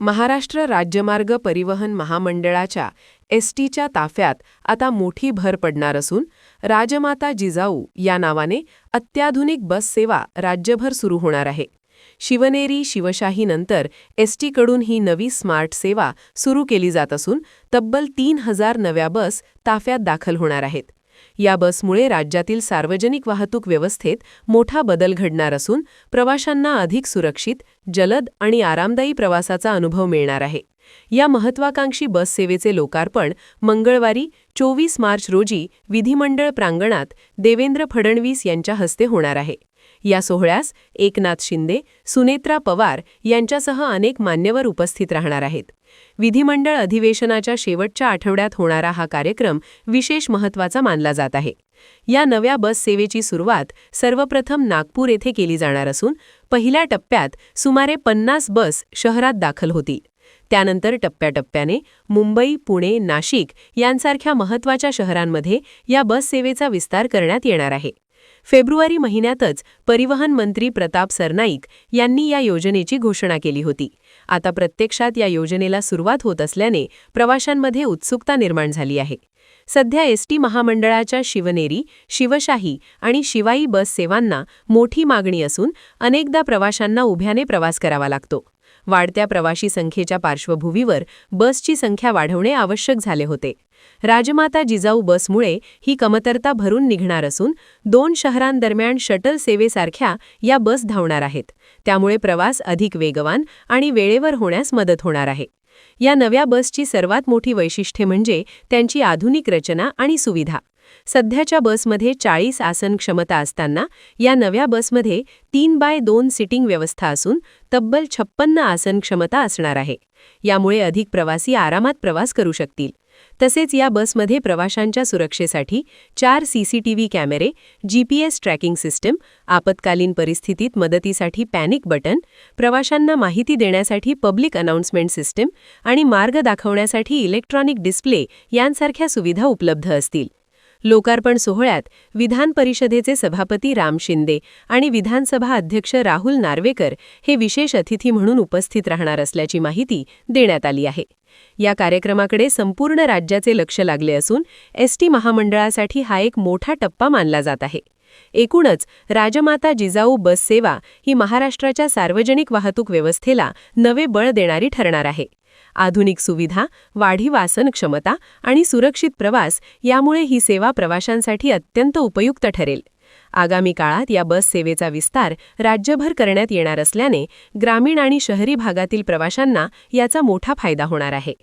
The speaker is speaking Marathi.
महाराष्ट्र राज्यमार्ग परिवहन महामंडळाच्या एसटीच्या ताफ्यात आता मोठी भर पडणार असून राजमाता जिजाऊ या नावाने अत्याधुनिक बस सेवा राज्यभर सुरू होणार आहे. शिवनेरी शिवशाहीनंतर एसटीकडून ही नवी स्मार्ट सेवा सुरू केली जात असून तब्बल 3000 नव्या बस ताफ्यात दाखल होणार आहेत. या बसमुळे राज्यातील सार्वजनिक वाहतूक व्यवस्थेत मोठा बदल घडणार असून प्रवाशांना अधिक सुरक्षित, जलद आणि आरामदायी प्रवासाचा अनुभव मिळणार आहे. या महत्त्वाकांक्षी बस सेवेचे लोकार्पण मंगळवारी 24 मार्च रोजी विधिमंडळ प्रांगणात देवेंद्र फडणवीस यांच्या हस्ते होणार आहे. या सोहळ्यास एकनाथ शिंदे, सुनेत्रा पवार यांच्यासह अनेक मान्यवर उपस्थित राहणार आहेत. विधिमंडळ अधिवेशनाच्या शेवटच्या आठवड्यात होणारा हा कार्यक्रम विशेष महत्त्वाचा मानला जात आहे. या नव्या बस सेवेची सुरुवात सर्वप्रथम नागपूर येथे केली जाणार असून पहिल्या टप्प्यात सुमारे 50 बस शहरात दाखल होतील. त्यानंतर टप्प्याटप्प्याने मुंबई, पुणे, नाशिक यांसारख्या महत्त्वाच्या शहरांमध्ये या बस सेवेचा विस्तार करण्यात येणार आहे. फेब्रुवारी महिन्यातच परिवहन मंत्री प्रताप सरनाईक यांनी या योजनेची घोषणा केली होती. आता प्रत्यक्षात या योजनेला सुरुवात होत असल्याने प्रवाशांमध्ये उत्सुकता निर्माण झाली आहे. सध्या एसटी महामंडळाच्या शिवनेरी, शिवशाही आणि शिवाई बस सेवांना मोठी मागणी असून अनेकदा प्रवाशांना उभ्याने प्रवास करावा लागतो. वाढत्या प्रवाशी संख्येच्या पार्श्वभूमीवर बसची संख्या वाढवणे आवश्यक झाले होते. राजमाता जिजाऊ बसमुळे ही कमतरता भरून निघणार असून 2 शहरांदरम्यान शटल सेवेसारख्या या बस धावणार आहेत. त्यामुळे प्रवास अधिक वेगवान आणि वेळेवर होण्यास मदत होणार आहे. या नव्या बसची सर्वात मोठी वैशिष्ट्ये म्हणजे त्यांची आधुनिक रचना आणि सुविधा. सध्याच्या बसमध्ये 40 आसन क्षमता असताना या नव्या बसमध्ये 3x2 सिटिंग व्यवस्था असून तब्बल 56 आसन क्षमता असणार आहे. यामुळे अधिक प्रवासी आरामात प्रवास करू शकतील. तसेच या बसमध्ये प्रवाशांच्या सुरक्षेसाठी 4 CCTV कॅमेरे, GPS ट्रॅकिंग सिस्टम, आपत्कालीन परिस्थितीत मदतीसाठी पॅनिक बटन, प्रवाशांना माहिती देण्यासाठी पब्लिक अनाउन्समेंट सिस्टम आणि मार्ग दाखवण्यासाठी इलेक्ट्रॉनिक डिस्प्ले यांसारख्या सुविधा उपलब्ध असतील. लोकार्पण सोहळ्यात विधान परिषदेचे सभापती राम शिंदे आणि विधानसभा अध्यक्ष राहुल नार्वेकर हे विशेष अतिथी म्हणून उपस्थित राहणार असल्याची माहिती देण्यात आली आहे. या कार्यक्रमाकडे संपूर्ण राज्याचे लक्ष लागले असून एसटी महामंडळासाठी हा एक मोठा टप्पा मानला जात आहे. एकूणच राजमाता जिजाऊ बस सेवा ही महाराष्ट्राच्या सार्वजनिक वाहतूक व्यवस्थेला नवे बळ देणारी ठरणार आहे. आधुनिक सुविधा, वाढीव आसन क्षमता आणि सुरक्षित प्रवास यामुळे ही सेवा प्रवाशांसाठी अत्यंत उपयुक्त ठरेल. आगामी काळात या बस सेवेचा विस्तार राज्यभर करण्यात येणार असल्याने ग्रामीण आणि शहरी भागातील प्रवाशांना याचा मोठा फायदा होणार आहे.